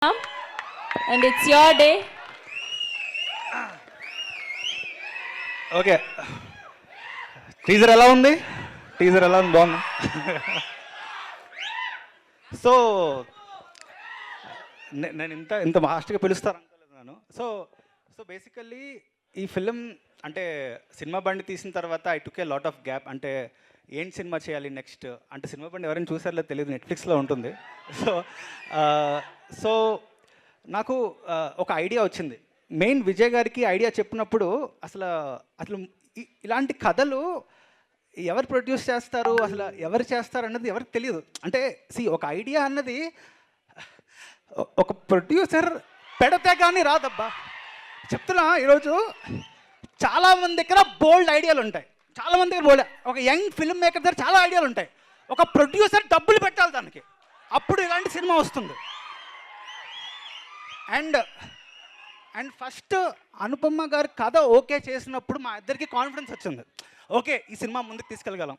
and it's your day. Okay, teaser ఎలా ఉంది? Teaser ఎలా ఉంది? బాగుంది. సో నేను ఇంత ఇంత ఫాస్ట్గా పిలుస్తారు అనుకోలేదు నేను. సో సో బేసికల్లీ ఈ ఫిలిం అంటే సినిమా బండి తీసిన తర్వాత I took a lot of gap. అంటే ఏంటి సినిమా చేయాలి నెక్స్ట్ అంటే, సినిమా బండి ఎవరైనా చూసారో తెలియదు, నెట్ఫ్లిక్స్లో ఉంటుంది. సో సో నాకు ఒక ఐడియా వచ్చింది. మెయిన్ విజయ్ గారికి ఐడియా చెప్పినప్పుడు అసలు అసలు ఇలాంటి కథలు ఎవరు ప్రొడ్యూస్ చేస్తారు, అసలు ఎవరు చేస్తారు అన్నది ఎవరికి తెలియదు. అంటే ఒక ఐడియా అన్నది ఒక ప్రొడ్యూసర్ పెడితే కానీ రాదబ్బా. చెప్తున్నా, ఈరోజు చాలామంది దగ్గర బోల్డ్ ఐడియాలు ఉంటాయి, చాలామంది దగ్గర బోల్డ్. ఒక యంగ్ ఫిల్మ్ మేకర్ దగ్గర చాలా ఐడియాలు ఉంటాయి. ఒక ప్రొడ్యూసర్ డబ్బులు పెట్టాలి దానికి, అప్పుడు ఇలాంటి సినిమా వస్తుంది. అండ్ ఫస్ట్ అనుపమ గారు కథ ఓకే చేసినప్పుడు మా ఇద్దరికి కాన్ఫిడెన్స్ వచ్చింది. ఓకే, ఈ సినిమా ముందుకు తీసుకెళ్ళగలం.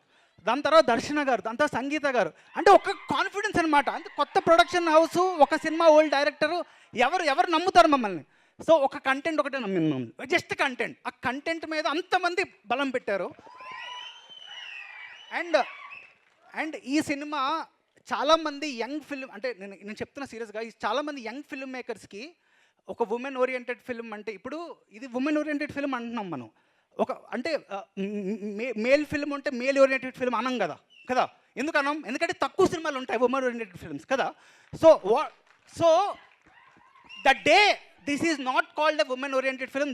దాని తర్వాత దర్శన గారు, దాని తర్వాత సంగీత గారు, అంటే ఒక కాన్ఫిడెన్స్ అనమాట. అంటే కొత్త ప్రొడక్షన్ హౌస్, ఒక సినిమా ఓల్డ్ డైరెక్టరు, ఎవరు నమ్ముతారు మమ్మల్ని? సో ఒక కంటెంట్ ఒకటే నమ్మింది మమ్మల్ని, జస్ట్ కంటెంట్. ఆ కంటెంట్ మీద అంతమంది బలం పెట్టారు. అండ్ ఈ సినిమా చాలామంది యంగ్ ఫిల్మ్, అంటే నేను చెప్తున్నా సీరియస్గా, చాలామంది యంగ్ ఫిల్మ్ మేకర్స్కి ఒక ఉమెన్ ఓరియంటెడ్ ఫిల్మ్ అంటే, ఇప్పుడు ఇది ఉమెన్ ఓరియంటెడ్ ఫిల్మ్ అంటున్నాం మనం. ఒక అంటే మేల్ ఫిల్మ్ ఉంటే మేల్ ఓరియంటెడ్ ఫిల్మ్ అనం కదా ఎందుకు అనం? ఎందుకంటే తక్కువ సినిమాలు ఉంటాయి ఉమెన్ ఓరియంటెడ్ ఫిల్మ్స్ కదా. So the day this is not called a women oriented film,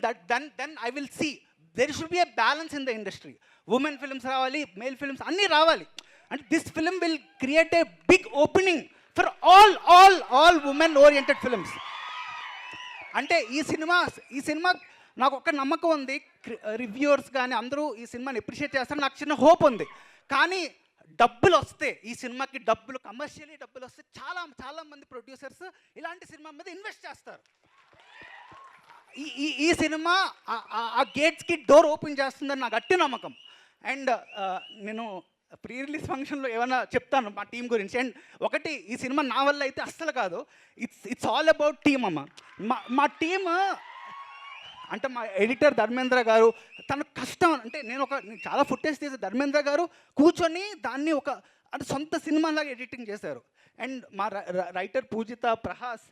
then I will see there should be a balance in the industry. Women films రావాలి, మేల్ ఫిల్మ్స్ అన్నీ రావాలి. And this film will create a big opening for all women oriented films. అంటే ఈ cinema నాకు ఒక నమ్మకం ఉంది, reviewers కానీ అందరూ ఈ సినిమాని అప్రిషియేట్ చేస్తారు, నాకు చిన్న హోప్ ఉంది. కానీ డబ్బులు వస్తే, ఈ సినిమాకి డబ్బులు, కమర్షియలీ డబ్బులు వస్తే చాలా మంది ప్రొడ్యూసర్స్ ఇలాంటి సినిమా మీద ఇన్వెస్ట్ చేస్తారు. ఈ సినిమా ఆ గేట్స్కి డోర్ ఓపెన్ చేస్తుందని నాకు గట్టి నమ్మకం. అండ్ నేను ప్రీ రిలీజ్ ఫంక్షన్లో ఏమైనా చెప్తాను మా టీం గురించి. అండ్ ఒకటి, ఈ సినిమా నా వల్ల అయితే అస్సలు కాదు, ఇట్స్ ఆల్ అబౌట్ టీమ్ అమ్మ. మా టీమ్ అంటే మా ఎడిటర్ ధర్మేంద్ర గారు, తన కష్టం అంటే నేను చాలా ఫుటేజ్ తీసే ధర్మేంద్ర గారు కూర్చొని దాన్ని అంటే సొంత సినిమాలాగా ఎడిటింగ్ చేశారు. అండ్ మా writer Pujitha, Prahas,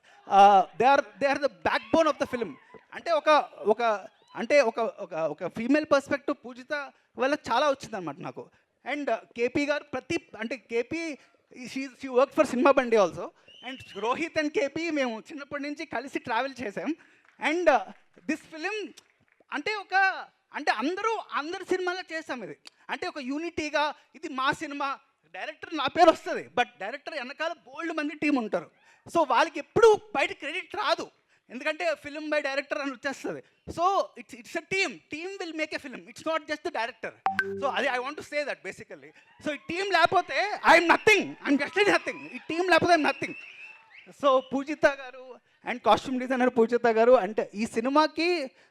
they are the backbone of the film. అంటే ఒక ఫీమేల్ పర్స్పెక్టివ్ పూజిత వల్ల చాలా వచ్చిందనమాట నాకు. And KP garu KP she work for Cinema Bandi also. And Rohith and KP మేము చిన్నప్పటి నుంచి కలిసి ట్రావెల్ చేసాం. అండ్ దిస్ ఫిలిం అంటే అందరు సినిమాలో చేసాం. ఇది అంటే ఒక యూనిటీగా, ఇది మా సినిమా, డైరెక్టర్ నా పేరు వస్తుంది, బట్ డైరెక్టర్ వెనకాల బోల్డ్ మంది టీం ఉంటారు. సో వాళ్ళకి ఎప్పుడు బయట క్రెడిట్ రాదు, ఎందుకంటే ఫిల్మ్ బై డైరెక్టర్ అని వచ్చేస్తుంది. So it's a team will make a film, it's not just the director. So అది I want to say that basically. So ఈ టీం లేకపోతే ఐఎమ్ జస్ట్ నథింగ్. ఈ టీం లేకపోతే I'm nothing. So Pujitha garu and costume designer పూజిత గారు అంటే ఈ సినిమాకి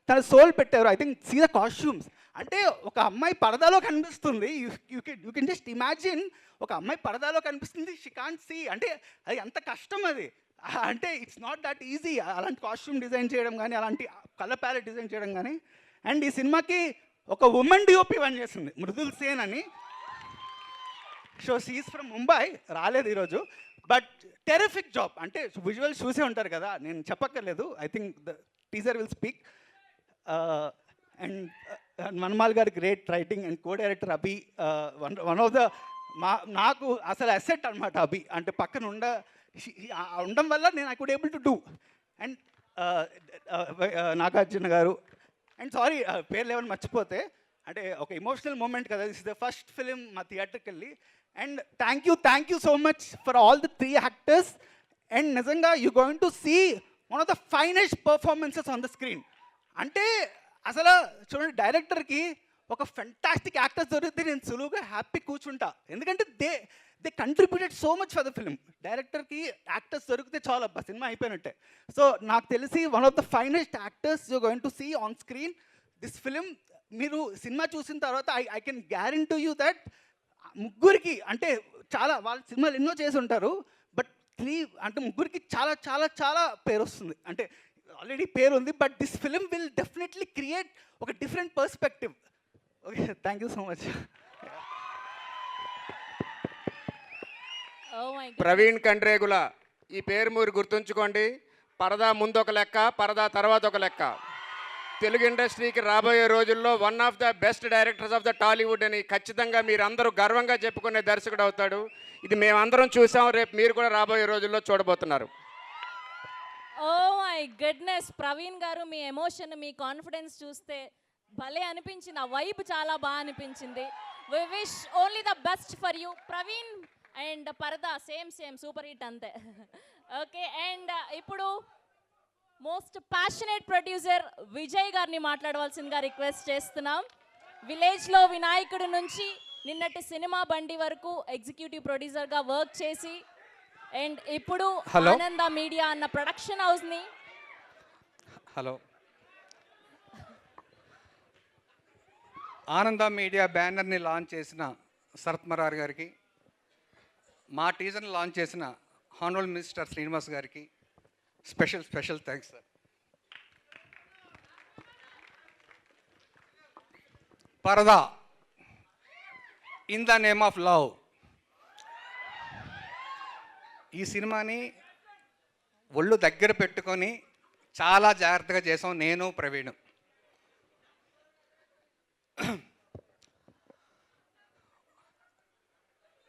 తన సోల్ పెట్టారు. I think see the costumes. అంటే ఒక అమ్మాయి పరదాలో కనిపిస్తుంది, యూ కెన్ జస్ట్ ఇమాజిన్, ఒక అమ్మాయి పరదాలో కనిపిస్తుంది, షీ కాంట్ సీ. అంటే అది ఎంత కష్టం అది. అంటే ఇట్స్ నాట్ దట్ ఈజీ అలాంటి కాస్ట్యూమ్ డిజైన్ చేయడం కానీ, అలాంటి కలర్ ప్యాలెట్ డిజైన్ చేయడం కానీ. అండ్ ఈ సినిమాకి ఒక ఉమెన్ డిఓపి పని చేస్తుంది, మృదుల్ సేన్ అని. సో షీఈస్ ఫ్రమ్ ముంబై, రాలేదు ఈరోజు, బట్ టెరిఫిక్ జాబ్. అంటే విజువల్స్ చూసే ఉంటారు కదా, నేను చెప్పక్కర్లేదు. I think the teaser will speak. And Manmal గారి great writing and co director Abhi, one of the నాకు అసలు అసెట్ అనమాట అభి. అంటే పక్కన ఉండడం వల్ల నేను I could able to do. And Nagarjuna garu, and sorry పేర్లు ఏమైనా మర్చిపోతే, అంటే ఒక ఎమోషనల్ మూమెంట్ కదా, this is the first film మా థియేటర్కి వెళ్ళి. And thank you so much for all the 3 actors. And నిజంగా you going to see one of the finest performances on the screen. అంటే అసలు చూడండి, డైరెక్టర్కి ఒక ఫెంటాస్టిక్ యాక్టర్స్ దొరికితే నేను సులువుగా హ్యాపీ కూర్చుంటా, ఎందుకంటే they contributed so much for the film. డైరెక్టర్కి యాక్టర్స్ దొరికితే చాలా అబ్బా సినిమా అయిపోయినట్టే. సో నాకు తెలిసి one of the finest actors you going to see on screen this film. మీరు సినిమా చూసిన తర్వాత I can guarantee you that ముగ్గురికి, అంటే చాలా వాళ్ళ సినిమాలు ఎన్నో చేసి ఉంటారు, బట్ అంటే ముగ్గురికి చాలా చాలా చాలా పేరు వస్తుంది. అంటే ఆల్రెడీ పేరు ఉంది, but this film will definitely create ఒక different perspective. Okay, thank you so much. Praveen Kandregula, ఈ పేరు మీరు గుర్తుంచుకోండి. పరదా ముందు ఒక లెక్క, పరదా తర్వాత ఒక లెక్క. తెలుగు ఇండస్ట్రీకి రాబోయే రోజుల్లో one of the best directors of the Tollywood అని ఖచ్చితంగా మీరందరూ గర్వంగా చెప్పుకునే దర్శకుడు అవుతాడు. ఇది మేమందరం చూసాం, రేపు మీరు కూడా రాబోయే రోజుల్లో చూడబోతున్నారు. ఓ మై గుడ్నెస్, ప్రవీణ్ గారు మీ ఎమోషన్, మీ కాన్ఫిడెన్స్ చూస్తే భలే అనిపించింది. ఆ వైబ్ చాలా బాగా అనిపించింది. We wish only the best for you Praveen. And Paradha same super hit అంతే. ఓకే, అండ్ ఇప్పుడు మోస్ట్ ప్యాషనేట్ ప్రొడ్యూసర్ విజయ్ గారిని మాట్లాడవలసిందిగా రిక్వెస్ట్ చేస్తున్నాం. విలేజ్లో వినాయకుడి నుంచి నిన్నటి సినిమా బండి వరకు ఎగ్జిక్యూటివ్ ప్రొడ్యూసర్గా వర్క్ చేసి అండ్ ఇప్పుడు ఆనంద మీడియా అన్న ప్రొడక్షన్ హౌస్ని ఆనంద మీడియా బ్యానర్ని లాంచ్ చేసిన శరత్ మరార్ గారికి, మా టీజర్ని లాంచ్ చేసిన హానరబుల్ మినిస్టర్ శ్రీనివాస్ గారికి స్పెషల్ థ్యాంక్స్ సార్. పరదా, in the name of love. ఈ సినిమాని ఒళ్ళు దగ్గర పెట్టుకొని చాలా జాగ్రత్తగా చేసాం నేను, ప్రవీణ్.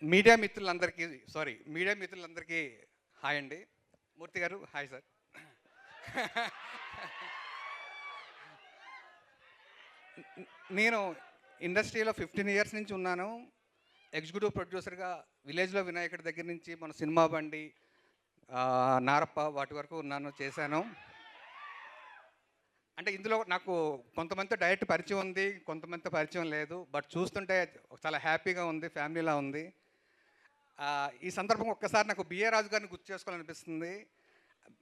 మీడియా మిత్రులందరికీ హాయ్ అండి. మూర్తి గారు హాయ్ సార్. నేను ఇండస్ట్రీలో 15 ఇయర్స్ నుంచి ఉన్నాను. ఎగ్జిక్యూటివ్ ప్రొడ్యూసర్గా విలేజ్లో వినాయకుడి దగ్గర నుంచి మన సినిమా బండి, నారప్ప వాటి వరకు చేశాను. అంటే ఇందులో నాకు కొంతమంది డైరెక్ట్ పరిచయం ఉంది, కొంతమంది పరిచయం లేదు. బట్ చూస్తుంటే చాలా హ్యాపీగా ఉంది, ఫ్యామిలీలా ఉంది. ఈ సందర్భంగా ఒక్కసారి నాకు బిఏ రాజు గారిని గుర్తు చేసుకోవాలనిపిస్తుంది.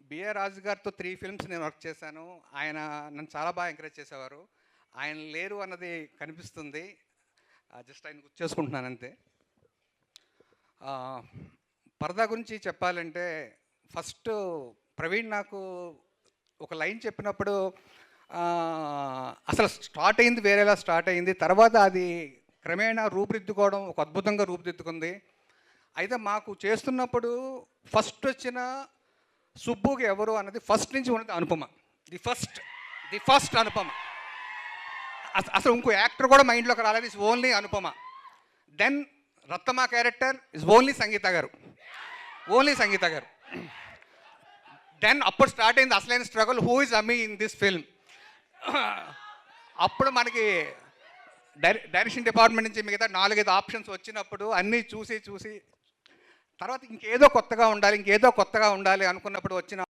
బిఏ రాజు గారితో 3 ఫిల్మ్స్ నేను వర్క్ చేశాను. ఆయన నన్ను చాలా బాగా ఎంకరేజ్ చేసేవారు. ఆయన లేరు అన్నది కనిపిస్తుంది. జస్ట్ ఆయన గుర్తు చేసుకుంటున్నాను అంతే. పరదా గురించి చెప్పాలంటే ఫస్ట్ ప్రవీణ్ నాకు ఒక లైన్ చెప్పినప్పుడు అసలు స్టార్ట్ అయింది వేరేలా స్టార్ట్ అయింది. తర్వాత అది క్రమేణా రూపుదిద్దుకోవడం ఒక అద్భుతంగా రూపుదిద్దుకుంది. అయితే మాకు చేస్తున్నప్పుడు ఫస్ట్ వచ్చిన సుబ్బుకి ఎవరు అన్నది ఫస్ట్ నుంచి ఉన్నది అనుపమ. The first Anupama. అసలు ఇంకో యాక్టర్ కూడా మైండ్లోకి రాలేదు. Is only Anupama. Then Rattamma character is only Sangeetha garu. Then అప్పుడు స్టార్ట్ అయింది అసలైన struggle, who is Amy in this film. అప్పుడు మనకి డైరెక్షన్ డిపార్ట్మెంట్ నుంచి మిగతా 4-5 ఆప్షన్స్ వచ్చినప్పుడు అన్నీ చూసి తర్వాత ఇంకేదో కొత్తగా ఉండాలి అనుకున్నప్పుడు వచ్చిన